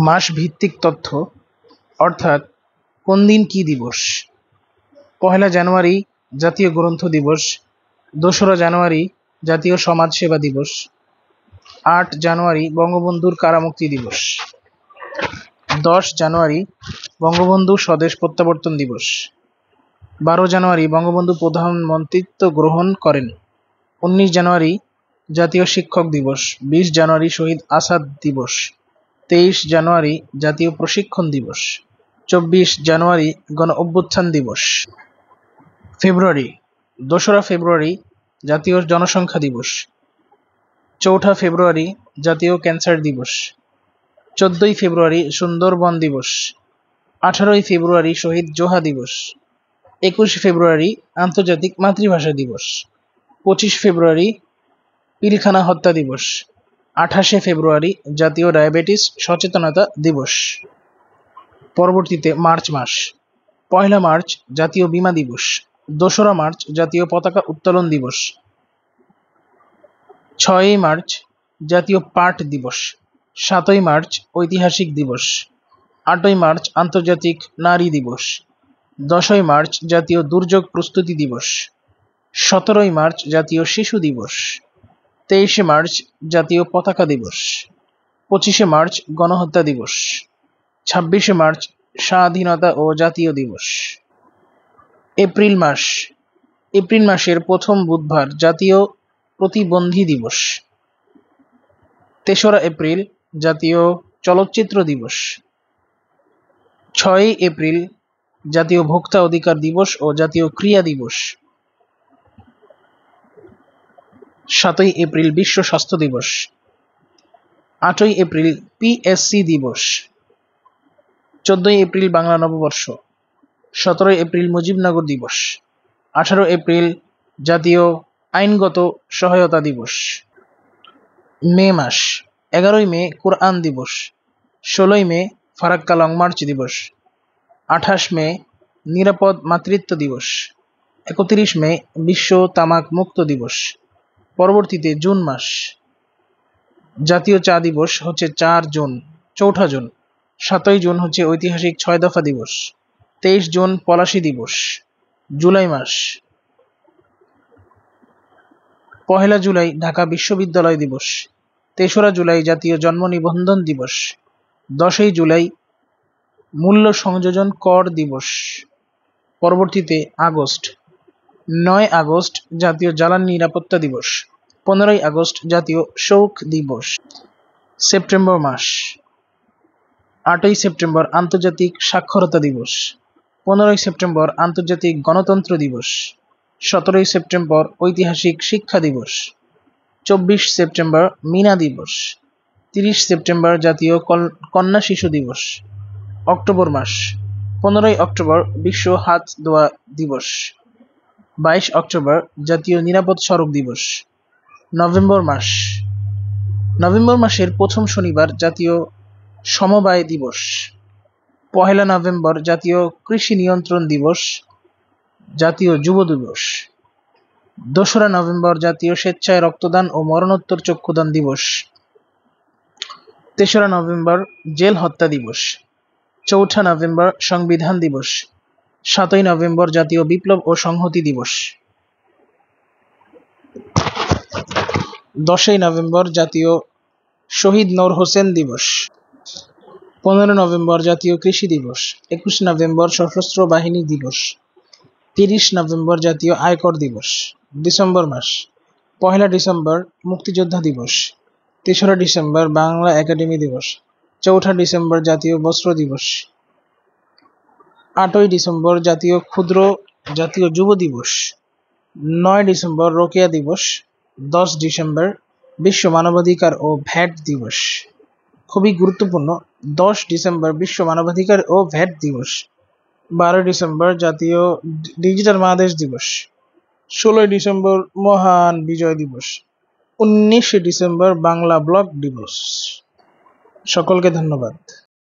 মাস ভিত্তিক তথ্য, অর্থাৎ কোন দিন কি দিবস। ১লা জানুয়ারি জাতীয় গ্রন্থ দিবস, ২রা জানুয়ারি জাতীয় সমাজ সেবা দিবস, ৮ জানুয়ারি বঙ্গবন্ধুর কারামুক্তি দিবস, ১০ জানুয়ারি বঙ্গবন্ধু স্বদেশ প্রত্যাবর্তন দিবস, ১২ জানুয়ারি বঙ্গবন্ধু প্রধানমন্ত্রীত্ব গ্রহণ করেন, ১৯ জানুয়ারি জাতীয় শিক্ষক দিবস, ২০ জানুয়ারি শহীদ আসাদ দিবস, ২৩ জানুয়ারি জাতীয় প্রশিক্ষণ দিবস, ২৪ জানুয়ারি গণ অভ্যুত্থান দিবস। ফেব্রুয়ারি: ২রা ফেব্রুয়ারি জাতীয় জনসংখ্যা দিবস, ৪ঠা ফেব্রুয়ারি জাতীয় ক্যান্সার দিবস, ১৪ই ফেব্রুয়ারি সুন্দরবন দিবস, ১৮ই ফেব্রুয়ারি শহীদ জোহা দিবস, ২১ ফেব্রুয়ারি আন্তর্জাতিক মাতৃভাষা দিবস, ২৫ ফেব্রুয়ারি পিলখানা হত্যা দিবস, ২৮শে ফেব্রুয়ারি জাতীয় ডায়াবেটিস সচেতনতা দিবস। পরবর্তীতে মার্চ মাস: ১লা মার্চ জাতীয় বীমা দিবস, ২রা মার্চ জাতীয় পতাকা উত্তোলন দিবস, ৬ই মার্চ জাতীয় পাট দিবস, ৭ই মার্চ ঐতিহাসিক দিবস, ৮ই মার্চ আন্তর্জাতিক নারী দিবস, ১০ই মার্চ জাতীয় দুর্যোগ প্রস্তুতি দিবস, ১৭ই মার্চ জাতীয় শিশু দিবস, ২৩শে মার্চ জাতীয় পতাকা দিবস, ২৫শে মার্চ গণহত্যা দিবস, ২৬শে মার্চ স্বাধীনতা ও জাতীয় দিবস। এপ্রিল মাস: এপ্রিল মাসের প্রথম বুধবার জাতীয় প্রতিবন্ধী দিবস, ৩রা এপ্রিল জাতীয় চলচ্চিত্র দিবস, ৬ই এপ্রিল জাতীয় ভোক্তা অধিকার দিবস ও জাতীয় ক্রীড়া দিবস, ৭ই এপ্রিল বিশ্ব স্বাস্থ্য দিবস, ৮ই এপ্রিল পিএসসি দিবস, ১৪ই এপ্রিল বাংলা নববর্ষ, ১৭ই এপ্রিল মুজিবনগর দিবস, ১৮ এপ্রিল জাতীয় আইনগত সহায়তা দিবস। মে মাস: ১১ই মে কোরআন দিবস, ১৬ই মে ফারাক্কা লং মার্চ দিবস, ২৮ মে নিরাপদ মাতৃত্ব দিবস, ৩১ মে বিশ্ব তামাক মুক্ত দিবস। পরবর্তীতে জুন মাস: জাতীয় চা দিবস হচ্ছে ৪ জুন, ৪ঠা জুন, ৭ই জুন হচ্ছে ঐতিহাসিক ৬ দফা দিবস, ২৩ জুন পলাশী দিবস। জুলাই মাস: ১লা জুলাই ঢাকা বিশ্ববিদ্যালয় দিবস, ৩রা জুলাই জাতীয় জন্ম নিবন্ধন দিবস, ১০ই জুলাই মূল্য সংযোজন কর দিবস। পরবর্তীতে আগস্ট: ৯ আগস্ট জাতীয় জ্বালানি নিরাপত্তা দিবস, ১৫ই আগস্ট জাতীয় শোক দিবস। সেপ্টেম্বর মাস: ৮ই সেপ্টেম্বর আন্তর্জাতিক সাক্ষরতা দিবস, ১৫ই সেপ্টেম্বর আন্তর্জাতিক গণতন্ত্র দিবস, ১৭ই সেপ্টেম্বর ঐতিহাসিক শিক্ষা দিবস, ২৪ সেপ্টেম্বর মীনা দিবস, ৩০ সেপ্টেম্বর জাতীয় কন্যা শিশু দিবস। অক্টোবর মাস: ১৫ই অক্টোবর বিশ্ব হাত ধোয়া দিবস, ২২ অক্টোবর জাতীয় নিরাপদ সড়ক দিবস। নভেম্বর মাস: নভেম্বর মাসের প্রথম শনিবার জাতীয় সমবায় দিবস, ১লা নভেম্বর জাতীয় কৃষি নিয়ন্ত্রণ দিবস, জাতীয় যুব দিবস, ২রা নভেম্বর জাতীয় স্বেচ্ছায় রক্তদান ও মরণোত্তর চক্ষুদান দিবস, ৩রা নভেম্বর জেল হত্যা দিবস, ৪ঠা নভেম্বর সংবিধান দিবস, ৭ই নভেম্বর জাতীয় বিপ্লব ও সংহতি দিবস, ১০ই নভেম্বর জাতীয় শহীদ নূর হোসেন দিবস, ১৫ নভেম্বর জাতীয় কৃষি দিবস, ২১ নভেম্বর সশস্ত্র বাহিনী দিবস, ৩০ নভেম্বর জাতীয় আয়কর দিবস। ডিসেম্বর মাস: ১লা ডিসেম্বর মুক্তিযোদ্ধা দিবস, ৩রা ডিসেম্বর বাংলা একাডেমি দিবস, ৪ঠা ডিসেম্বর জাতীয় বস্ত্র দিবস, ৮ই ডিসেম্বর জাতীয় ক্ষুদ্র জাতীয় যুব দিবস, ৯ ডিসেম্বর রোকেয়া দিবস, ১০ ডিসেম্বর বিশ্ব মানবাধিকার ও ভ্যাট দিবস। খুবই গুরুত্বপূর্ণ, ১০ ডিসেম্বর বিশ্ব মানবাধিকার ও ভ্যাট দিবস, ১২ ডিসেম্বর জাতীয় ডিজিটাল বাংলাদেশ দিবস, ১৬ই ডিসেম্বর মহান বিজয় দিবস, ১৯শে ডিসেম্বর বাংলা ব্লগ দিবস। সকলকে ধন্যবাদ।